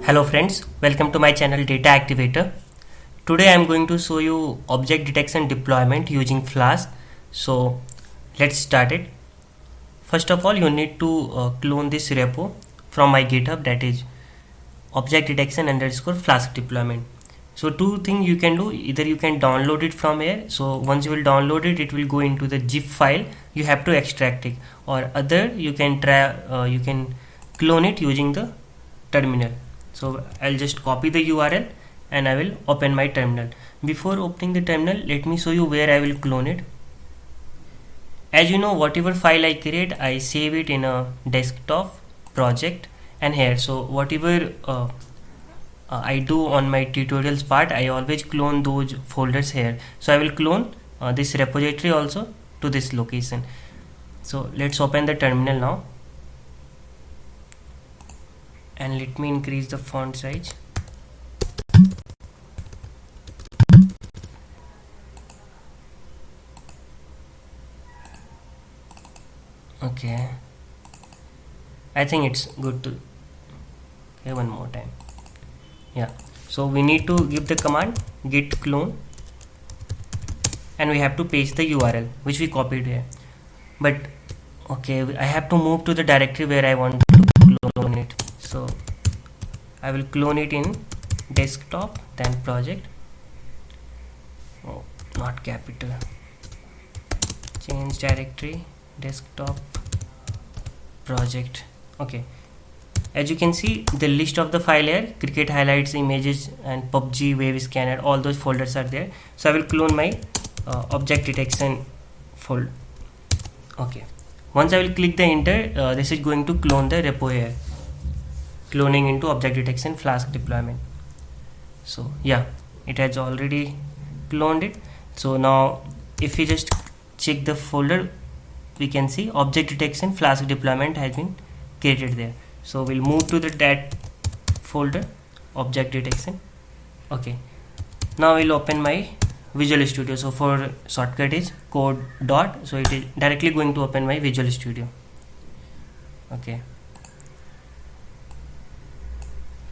Hello friends, welcome to my channel Data Activator. Today I am going to show you object detection deployment using Flask. So let's start it. First of all, you need to clone this repo from my GitHub, that is object detection underscore Flask deployment. So two things you can do: either you can download it from here. So once you will download it, it will go into the zip file. You have to extract it, or other you can try. You can clone it using the terminal. So I'll just copy the URL and I will open my terminal. Before opening the terminal, let me show you where I will clone it. As you know, whatever file I create, I save it in a desktop project and here. So whatever I do on my tutorials part, I always clone those folders here. So I will clone this repository also to this location. So let's open the terminal now. And let me increase the font size. Okay, I think it's good to okay, one more time. Yeah, so we need to give the command git clone and we have to paste the URL which we copied here. But okay, I have to move to the directory where I want to clone it. So I will clone it in desktop, then project. Oh, not capital. Change directory, desktop, project. Okay, as you can see, the list of the file here: cricket highlights, images, and PUBG, wave scanner. All those folders are there. So I will clone my object detection folder. Okay, once I will click the enter, this is going to clone the repo here. Cloning into object detection Flask deployment. So yeah, it has already cloned it. So now if we just check the folder, we can see object detection Flask deployment has been created there. So we'll move to that folder, object detection. Okay, now we'll open my Visual Studio. So for shortcut is code dot, so it is directly going to open my Visual Studio. Okay,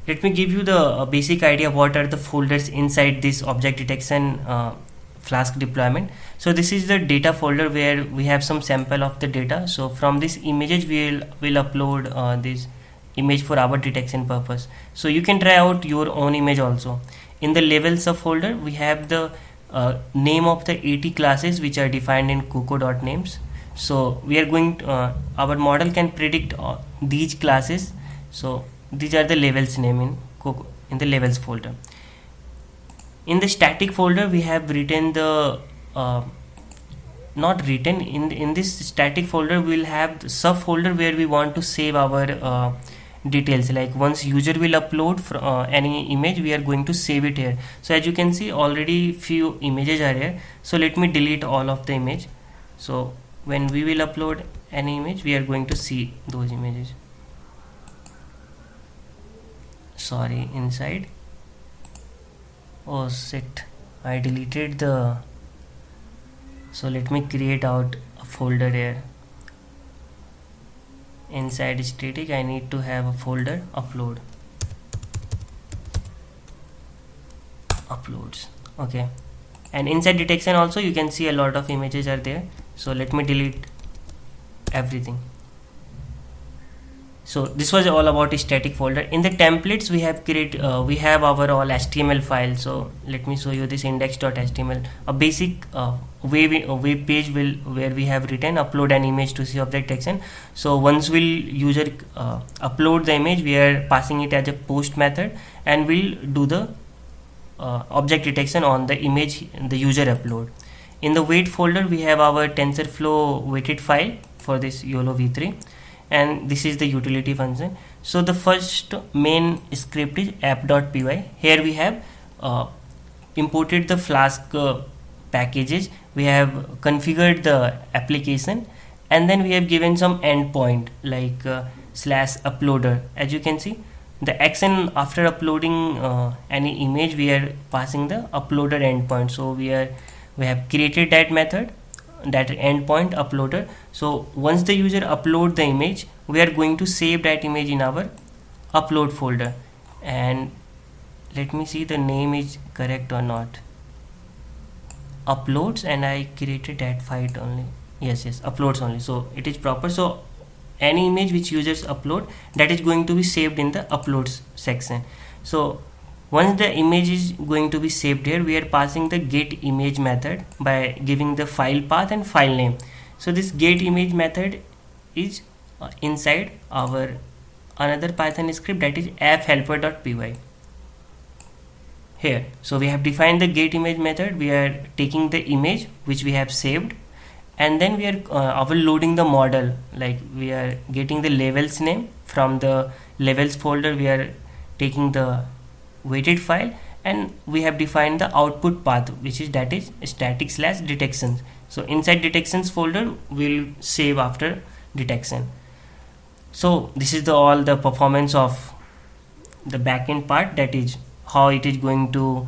let me give you the basic idea what are the folders inside this object detection Flask deployment. So this is the data folder where we have some sample of the data. So from this images we will upload this image for our detection purpose. So you can try out your own image also. In the labels of folder, we have the name of the 80 classes which are defined in coco.names. So we are going to, our model can predict these classes. So these are the labels name in coco in the labels folder. In the static folder, we have written the not written in this static folder. We'll have the subfolder where we want to save our details. Like once user will upload any image, we are going to save it here. So as you can see, already few images are here. So let me delete all of the image. So when we will upload any image, we are going to see those images. Sorry, inside. Oh shit, I deleted the. So let me create out a folder here. Inside static, I need to have a folder upload. Uploads. Okay, and inside detection also you can see a lot of images are there. So let me delete everything. So this was all about a static folder. In the templates we have we have our all HTML file. So let me show you this index.html, a basic web page where we have written upload an image to see object detection. So once user upload the image, we are passing it as a post method and we'll do the object detection on the image the user upload. In the weight folder, we have our TensorFlow weighted file for this YOLO v3. And this is the utility function. So the first main script is app.py. Here we have imported the Flask packages. We have configured the application, and then we have given some endpoint like /uploader. As you can see, the action after uploading any image, we are passing the uploader endpoint. So we have created that method, that endpoint uploader. So once the user upload the image, we are going to save that image in our upload folder, and let me see the name is correct or not. Uploads, and I created that file only. Yes, uploads only, so it is proper. So any image which users upload, that is going to be saved in the uploads section. So once the image is going to be saved here, we are passing the get image method by giving the file path and file name. So this get image method is inside our another Python script, that is apphelper.py here. So we have defined the get image method. We are taking the image which we have saved, and then we are overloading the model, like we are getting the levels name from the levels folder. We are taking the weighted file, and we have defined the output path, which is that is static/detections. So inside detections folder we'll save after detection. So this is the all the performance of the backend part, that is how it is going to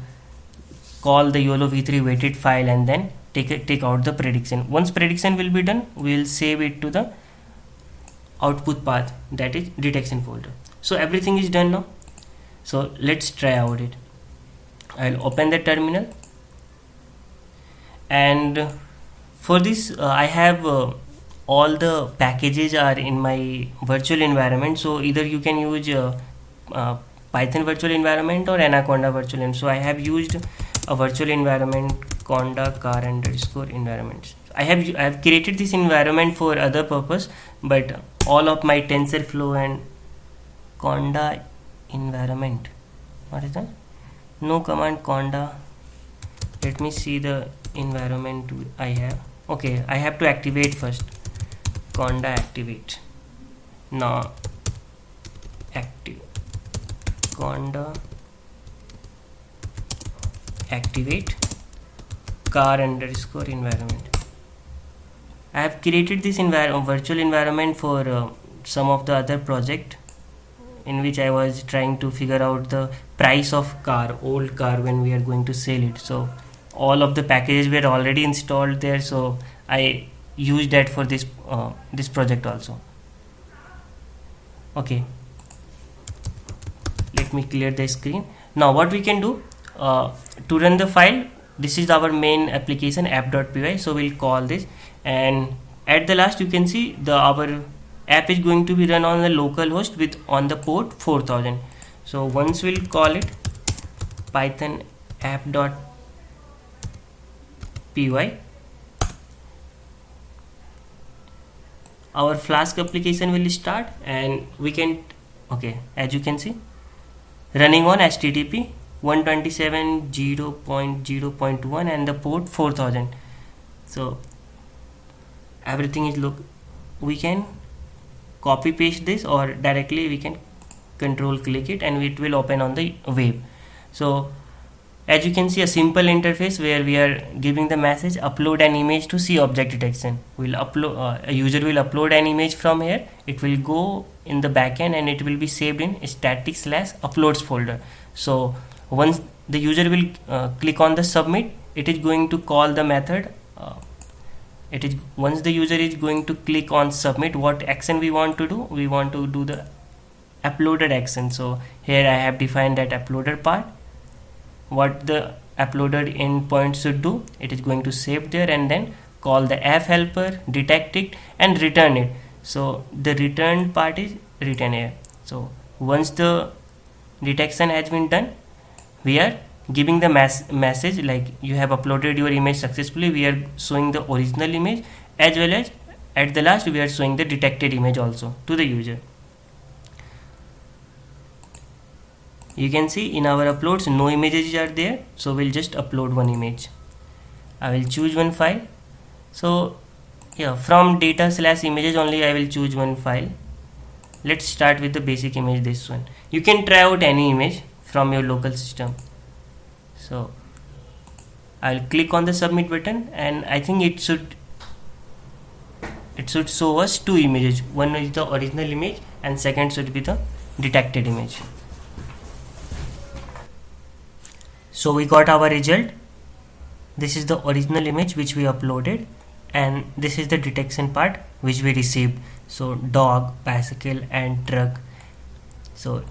call the YOLO v3 weighted file and then take out the prediction. Once prediction will be done, we will save it to the output path, that is detection folder. So everything is done now. So let's try out it. I'll open the terminal, and for this I have all the packages are in my virtual environment. So either you can use Python virtual environment or Anaconda virtual environment. So I have used a virtual environment, conda car underscore environments. I have created this environment for other purpose, but all of my TensorFlow and conda environment, what is that? No command conda. Let me see the environment I have. Okay, I have to activate first. Conda activate. Now active conda activate car underscore environment. I have created this virtual environment for some of the other project in which I was trying to figure out the price of old car when we are going to sell it. So all of the packages were already installed there, so I used that for this project also. Okay, let me clear the screen. Now what we can do to run the file, this is our main application app.py, so we'll call this, and at the last you can see our app is going to be run on the local host with on the port 4000. So once we'll call it python app.py, our Flask application will start, and we can, okay, as you can see, running on HTTP 127.0.0.1 and the port 4000. So everything is we can copy paste this, or directly we can control click it and it will open on the web. So as you can see, a simple interface where we are giving the message upload an image to see object detection. We'll upload a user will upload an image from here, it will go in the backend and it will be saved in static/uploads folder. So once the user will click on the submit, it is going to call the method. Once the user is going to click on submit, what action we want to do? We want to do the uploaded action. So here I have defined that uploaded part. What the uploaded endpoint should do, it is going to save there and then call the app helper, detect it and return it. So the return part is written here. So once the detection has been done, we are giving the message like you have uploaded your image successfully. We are showing the original image, as well as at the last we are showing the detected image also to the user. You can see in our uploads no images are there, so we'll just upload one image. I will choose one file. So yeah, from data/images only I will choose one file. Let's start with the basic image, this one. You can try out any image from your local system. So I'll click on the submit button, and I think it should show us two images. One is the original image and second should be the detected image. So we got our result. This is the original image which we uploaded, and this is the detection part which we received. So dog, bicycle and truck. So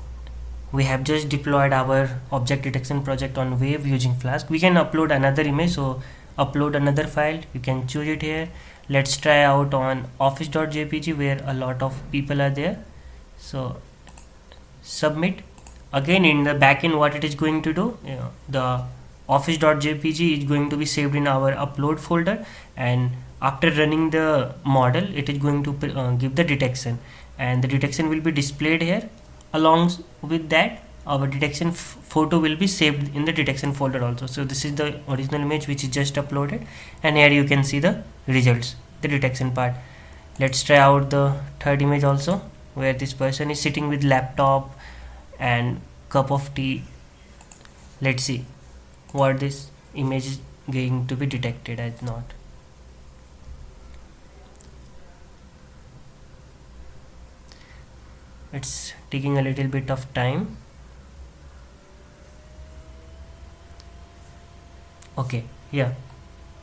we have just deployed our object detection project on Wave using Flask. We can upload another image, so upload another file, you can choose it here. Let's try out on office.jpg where a lot of people are there. So submit. Again, in the backend, what it is going to do, the office.jpg is going to be saved in our upload folder, and after running the model, it is going to give the detection, and the detection will be displayed here. Along with that, our detection photo will be saved in the detection folder also. So this is the original image which is just uploaded, and here you can see the results, the detection part. Let's try out the third image also, where this person is sitting with laptop and cup of tea. Let's see what this image is going to be detected as not. It's taking a little bit of time. Okay, yeah,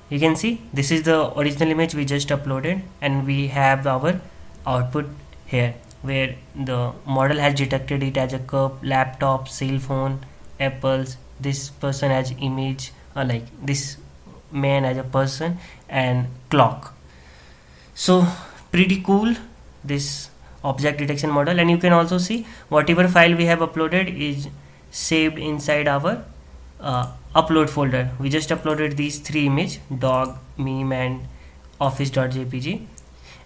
you can see this is the original image we just uploaded, and we have our output here where the model has detected it as a cup, laptop, cell phone, apples, this person as image, like this man as a person, and clock. So pretty cool, this object detection model. And you can also see whatever file we have uploaded is saved inside our upload folder. We just uploaded these three images, dog, meme, and office.jpg,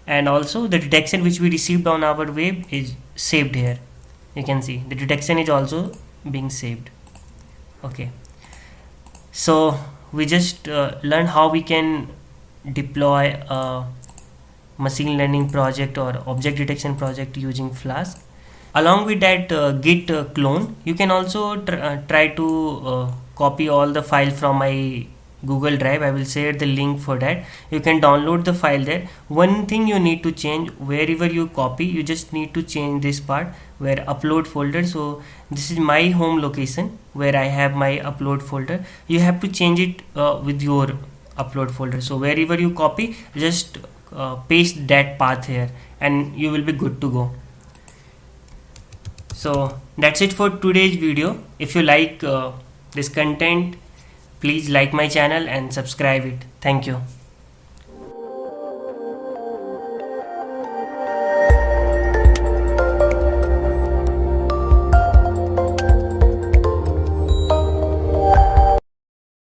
and also the detection which we received on our web is saved here. You can see the detection is also being saved. Okay, so we just learned how we can deploy a machine learning project or object detection project using Flask. Along with that git clone, you can also try to copy all the file from my Google Drive. I will share the link for that. You can download the file there. One thing you need to change, wherever you copy, you just need to change this part where upload folder. So this is my home location where I have my upload folder. You have to change it with your upload folder. So wherever you copy, just paste that path here and you will be good to go. So that's it for today's video. If you like this content, please like my channel and subscribe it. Thank you.